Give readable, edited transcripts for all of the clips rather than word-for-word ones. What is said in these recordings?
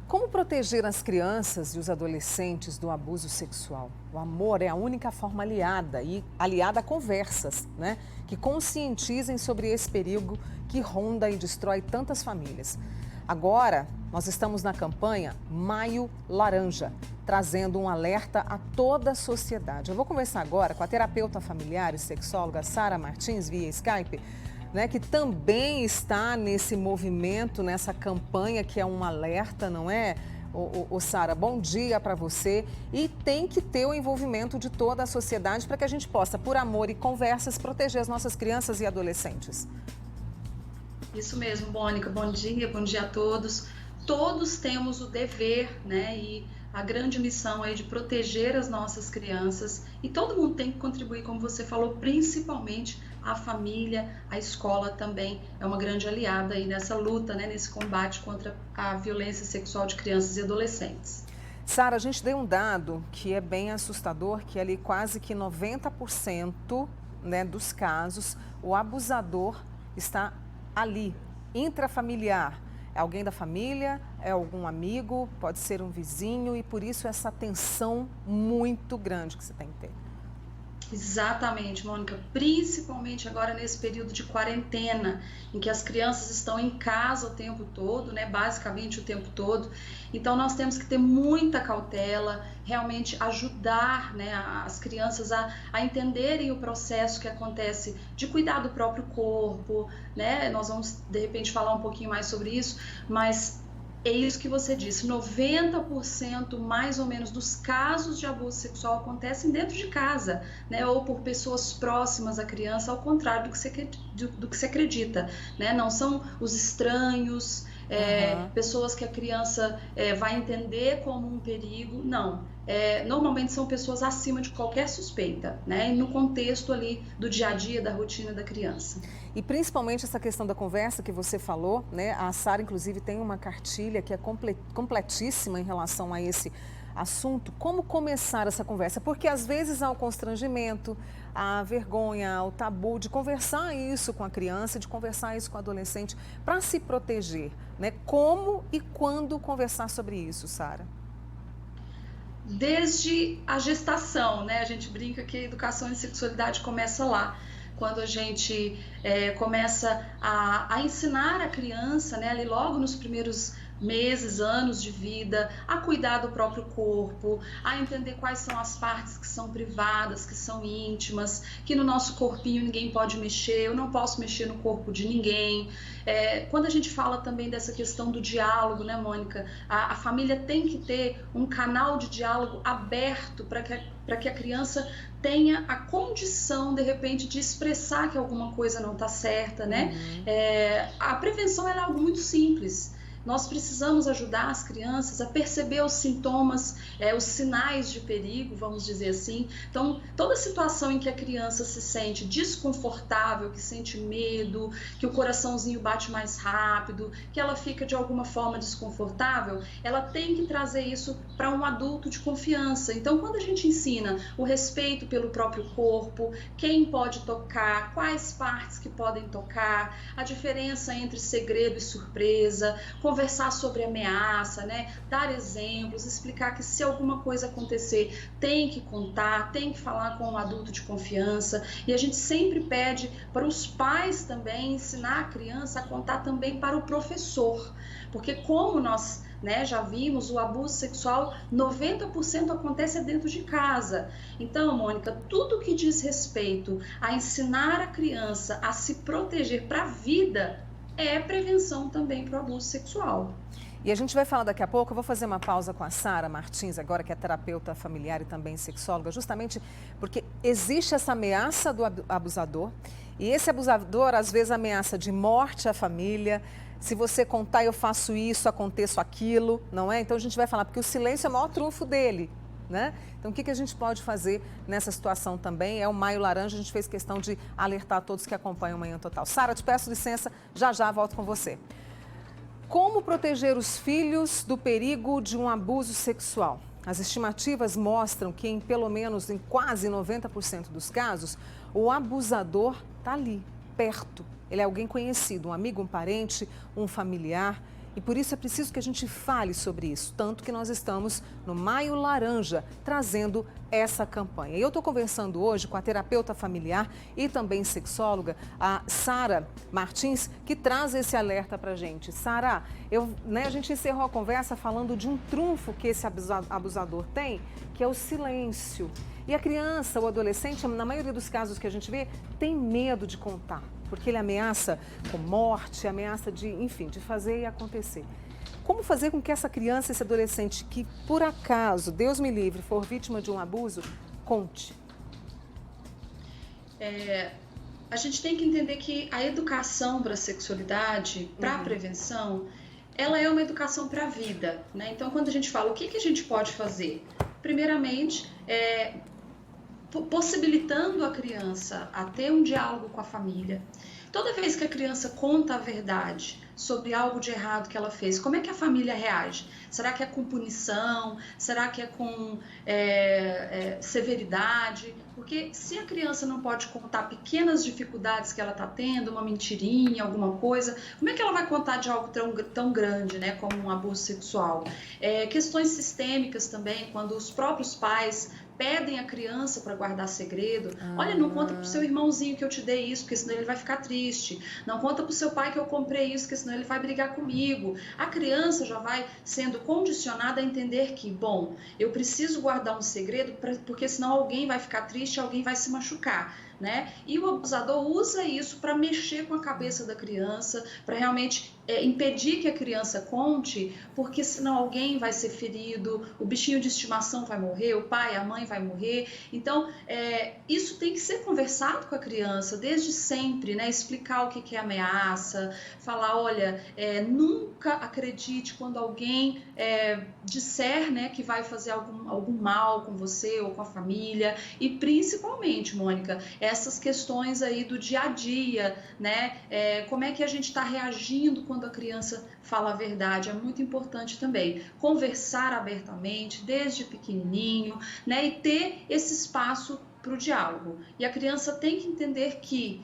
Como proteger as crianças e os adolescentes do abuso sexual? O amor é a única forma aliada a conversas, né? Que conscientizem sobre esse perigo que ronda e destrói tantas famílias. Agora, nós estamos na campanha Maio Laranja, trazendo um alerta a toda a sociedade. Eu vou conversar agora com a terapeuta familiar e sexóloga Sara Martins, via Skype, né, que também está nesse movimento, nessa campanha que é um alerta, não é? Sara, bom dia para você. E tem que ter o envolvimento de toda a sociedade para que a gente possa, por amor e conversas, proteger as nossas crianças e adolescentes. Isso mesmo, Mônica. Bom dia a todos. Todos temos o dever, né, e a grande missão aí de proteger as nossas crianças, e todo mundo tem que contribuir, como você falou, principalmente a família, a escola também é uma grande aliada aí nessa luta, né, nesse combate contra a violência sexual de crianças e adolescentes. Sara, a gente deu um dado que é bem assustador, que ali quase que 90%, né, dos casos, o abusador está ali, intrafamiliar. É alguém da família, é algum amigo, pode ser um vizinho, e por isso essa tensão muito grande que você tem que ter. Exatamente, Mônica, principalmente agora nesse período de quarentena, em que as crianças estão em casa o tempo todo, né, basicamente o tempo todo. Então nós temos que ter muita cautela, realmente ajudar, né, as crianças a entenderem o processo que acontece de cuidar do próprio corpo, né? Nós vamos de repente falar um pouquinho mais sobre isso, mas é isso que você disse, 90% mais ou menos dos casos de abuso sexual acontecem dentro de casa, né, ou por pessoas próximas à criança, ao contrário do que se acredita, né? Não são os estranhos, pessoas que a criança vai entender como um perigo, não. Normalmente são pessoas acima de qualquer suspeita, né, no contexto ali do dia a dia, da rotina da criança. E principalmente essa questão da conversa que você falou, né? A Sara, inclusive, tem uma cartilha que é completíssima em relação a esse assunto. Como começar essa conversa? Porque às vezes há o constrangimento, a vergonha, o tabu de conversar isso com a criança, de conversar isso com o adolescente, para se proteger, né? Como e quando conversar sobre isso, Sara? Desde a gestação, né? A gente brinca que a educação em sexualidade começa lá, quando a gente começa a ensinar a criança, né, ali logo nos primeiros meses, anos de vida, a cuidar do próprio corpo, a entender quais são as partes que são privadas, que são íntimas, que no nosso corpinho ninguém pode mexer, eu não posso mexer no corpo de ninguém. Quando a gente fala também dessa questão do diálogo, né, Mônica, a família tem que ter um canal de diálogo aberto para que a criança tenha a condição, de repente, de expressar que alguma coisa não está certa, né? A prevenção é algo muito simples. Nós precisamos ajudar as crianças a perceber os sintomas, os sinais de perigo, vamos dizer assim. Então, toda situação em que a criança se sente desconfortável, que sente medo, que o coraçãozinho bate mais rápido, que ela fica de alguma forma desconfortável, ela tem que trazer isso para um adulto de confiança. Então, quando a gente ensina o respeito pelo próprio corpo, quem pode tocar, quais partes que podem tocar, a diferença entre segredo e surpresa, conversar sobre ameaça, né? Dar exemplos, explicar que se alguma coisa acontecer, tem que contar, tem que falar com um adulto de confiança. E a gente sempre pede para os pais também ensinar a criança a contar também para o professor, porque como nós, né, já vimos, o abuso sexual, 90% acontece dentro de casa. Então, Mônica, tudo que diz respeito a ensinar a criança a se proteger para a vida é prevenção também para o abuso sexual. E a gente vai falar daqui a pouco, eu vou fazer uma pausa com a Sara Martins agora, que é terapeuta familiar e também sexóloga, justamente porque existe essa ameaça do abusador, e esse abusador às vezes ameaça de morte à família. Se você contar, eu faço isso, aconteço aquilo, não é? Então a gente vai falar, porque o silêncio é o maior trunfo dele, né? Então o que a gente pode fazer nessa situação também? É o Maio Laranja, a gente fez questão de alertar a todos que acompanham o Manhã Total. Sara, te peço licença, já volto com você. Como proteger os filhos do perigo de um abuso sexual? As estimativas mostram que em pelo menos em quase 90% dos casos, o abusador está ali, perto. Ele é alguém conhecido, um amigo, um parente, um familiar. E por isso é preciso que a gente fale sobre isso, tanto que nós estamos no Maio Laranja, trazendo essa campanha. E eu estou conversando hoje com a terapeuta familiar e também sexóloga, a Sara Martins, que traz esse alerta para a gente. Sara, a gente encerrou a conversa falando de um trunfo que esse abusador tem, que é o silêncio. E a criança, o adolescente, na maioria dos casos que a gente vê, tem medo de contar, porque ele ameaça com morte, ameaça de fazer e acontecer. Como fazer com que essa criança, esse adolescente que, por acaso, Deus me livre, for vítima de um abuso, conte? A gente tem que entender que a educação para a sexualidade, para a prevenção, ela é uma educação para a vida, né? Então, quando a gente fala o que a gente pode fazer, primeiramente, possibilitando a criança a ter um diálogo com a família. Toda vez que a criança conta a verdade sobre algo de errado que ela fez, como é que a família reage? Será que é com punição? Será que é com severidade? Porque se a criança não pode contar pequenas dificuldades que ela está tendo, uma mentirinha, alguma coisa, como é que ela vai contar de algo tão grande, né, como um abuso sexual? Questões sistêmicas também, quando os próprios pais pedem a criança para guardar segredo. Olha, não conta pro seu irmãozinho que eu te dei isso, porque senão ele vai ficar triste. Não conta pro seu pai que eu comprei isso, porque senão ele vai brigar comigo. A criança já vai sendo condicionada a entender que, bom, eu preciso guardar um segredo porque senão alguém vai ficar triste, alguém vai se machucar, né? E o abusador usa isso para mexer com a cabeça da criança, para realmente impedir que a criança conte, porque senão alguém vai ser ferido, o bichinho de estimação vai morrer, o pai, a mãe vai morrer. Então, isso tem que ser conversado com a criança desde sempre, né? Explicar o que é ameaça, falar, olha, nunca acredite quando alguém disser, né, que vai fazer algum mal com você ou com a família. E principalmente, Mônica, essas questões aí do dia a dia, né? Como é que a gente está reagindo quando a criança fala a verdade? É muito importante também conversar abertamente desde pequenininho, né? E ter esse espaço para o diálogo. E a criança tem que entender que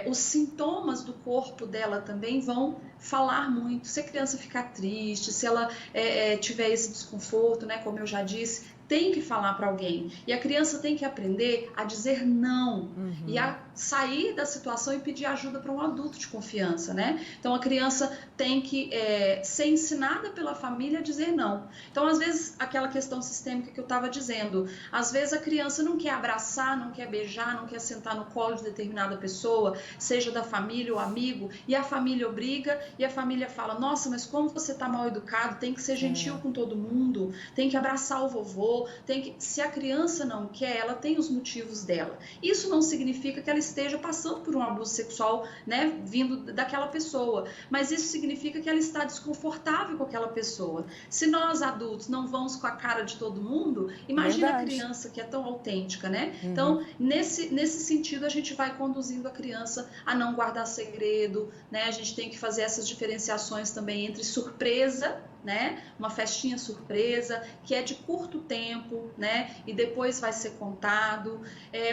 os sintomas do corpo dela também vão falar muito. Se a criança ficar triste, se ela tiver esse desconforto, né, como eu já disse, tem que falar para alguém. E a criança tem que aprender a dizer não e a sair da situação e pedir ajuda para um adulto de confiança, né? Então a criança tem que ser ensinada pela família a dizer não. Então, às vezes, aquela questão sistêmica que eu estava dizendo, às vezes a criança não quer abraçar, não quer beijar, não quer sentar no colo de determinada pessoa, seja da família ou amigo, e a família obriga, e a família fala, nossa, mas como você está mal educado, tem que ser gentil com todo mundo, tem que abraçar o vovô, se a criança não quer, ela tem os motivos dela. Isso não significa que ela esteja passando por um abuso sexual, né, vindo daquela pessoa, mas isso significa que ela está desconfortável com aquela pessoa. Se nós adultos não vamos com a cara de todo mundo, imagina a criança que é tão autêntica, né? Então, nesse sentido, a gente vai conduzindo a criança a não guardar segredo, né? A gente tem que fazer essas diferenciações também entre surpresa, né? Uma festinha surpresa, que é de curto tempo, né? E depois vai ser contado.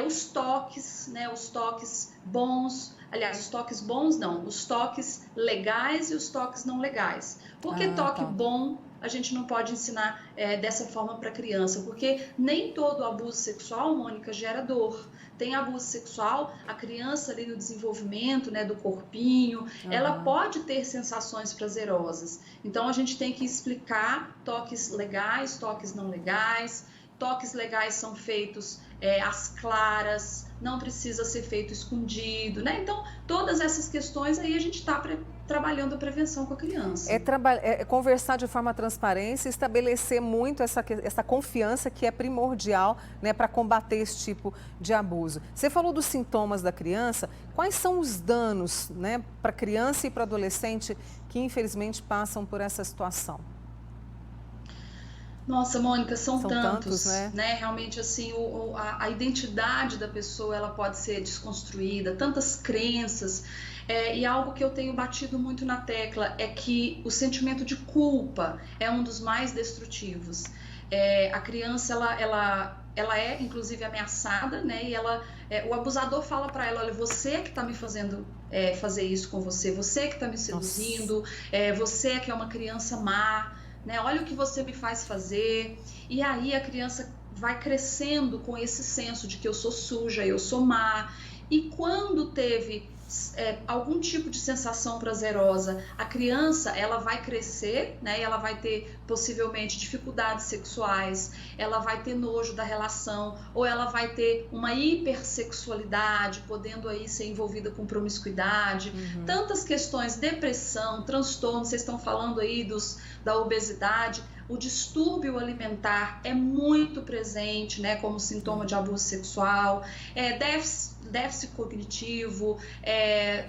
Os toques, né? Os toques bons, aliás, os toques bons não, os toques legais e os toques não legais. Porque toque bom a gente não pode ensinar dessa forma para a criança, porque nem todo abuso sexual, Mônica, gera dor. Tem abuso sexual, a criança ali no desenvolvimento, né, do corpinho, ela pode ter sensações prazerosas. Então a gente tem que explicar toques legais, toques não legais. Toques legais são feitos às claras, não precisa ser feito escondido, né? Então, todas essas questões aí a gente está trabalhando a prevenção com a criança. Conversar de forma transparente e estabelecer muito essa confiança que é primordial, né, para combater esse tipo de abuso. Você falou dos sintomas da criança, quais são os danos, né, para a criança e para o adolescente que infelizmente passam por essa situação? Nossa, Mônica, são tantos, né? Realmente, assim, a identidade da pessoa, ela pode ser desconstruída, tantas crenças, e algo que eu tenho batido muito na tecla é que o sentimento de culpa é um dos mais destrutivos. A criança, ela ela é inclusive ameaçada, né? E o abusador fala para ela, olha, você que está me fazendo fazer isso com você, você que está me seduzindo, você que é uma criança má, né? Olha o que você me faz fazer. E aí a criança vai crescendo com esse senso de que eu sou suja, eu sou má. E quando teve algum tipo de sensação prazerosa, a criança ela vai crescer, né? E ela vai ter possivelmente dificuldades sexuais, ela vai ter nojo da relação, ou ela vai ter uma hipersexualidade, podendo aí ser envolvida com promiscuidade, tantas questões, depressão, transtorno, vocês estão falando aí da obesidade. O distúrbio alimentar é muito presente, né, como sintoma de abuso sexual, déficit cognitivo,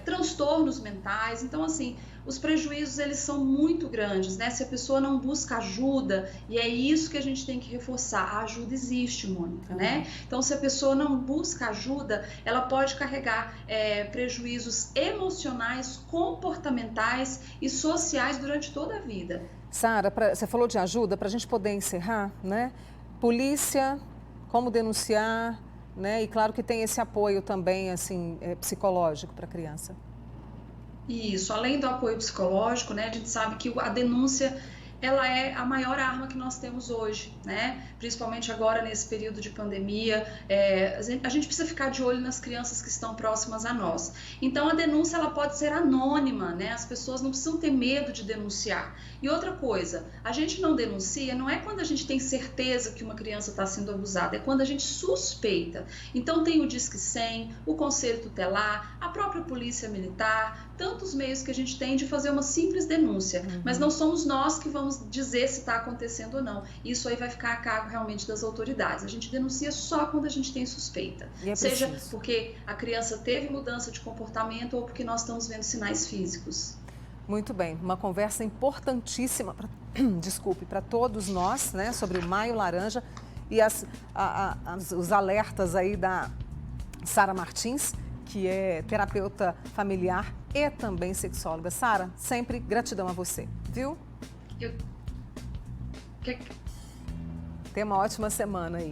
transtornos mentais. Então, assim, os prejuízos eles são muito grandes, né? Se a pessoa não busca ajuda, e é isso que a gente tem que reforçar, a ajuda existe, Mônica, né? Então, se a pessoa não busca ajuda, ela pode carregar prejuízos emocionais, comportamentais e sociais durante toda a vida. Sara, você falou de ajuda, para a gente poder encerrar, né? Polícia, como denunciar, né? E claro que tem esse apoio também, assim, psicológico para a criança. Isso, além do apoio psicológico, né? A gente sabe que a denúncia, ela é a maior arma que nós temos hoje, né? Principalmente agora nesse período de pandemia, a gente precisa ficar de olho nas crianças que estão próximas a nós. Então a denúncia ela pode ser anônima, né? As pessoas não precisam ter medo de denunciar. E outra coisa, a gente não denuncia, não é quando a gente tem certeza que uma criança está sendo abusada, é quando a gente suspeita. Então tem o Disque 100, o Conselho Tutelar, a própria Polícia Militar, tantos meios que a gente tem de fazer uma simples denúncia, mas não somos nós que vamos dizer se está acontecendo ou não. Isso aí vai ficar a cargo realmente das autoridades. A gente denuncia só quando a gente tem suspeita. Seja porque a criança teve mudança de comportamento ou porque nós estamos vendo sinais físicos. Muito bem, uma conversa importantíssima, para todos nós, né, sobre o Maio Laranja e os alertas aí da Sara Martins, que é terapeuta familiar e também sexóloga. Sara, sempre gratidão a você, viu? Tenha uma ótima semana aí.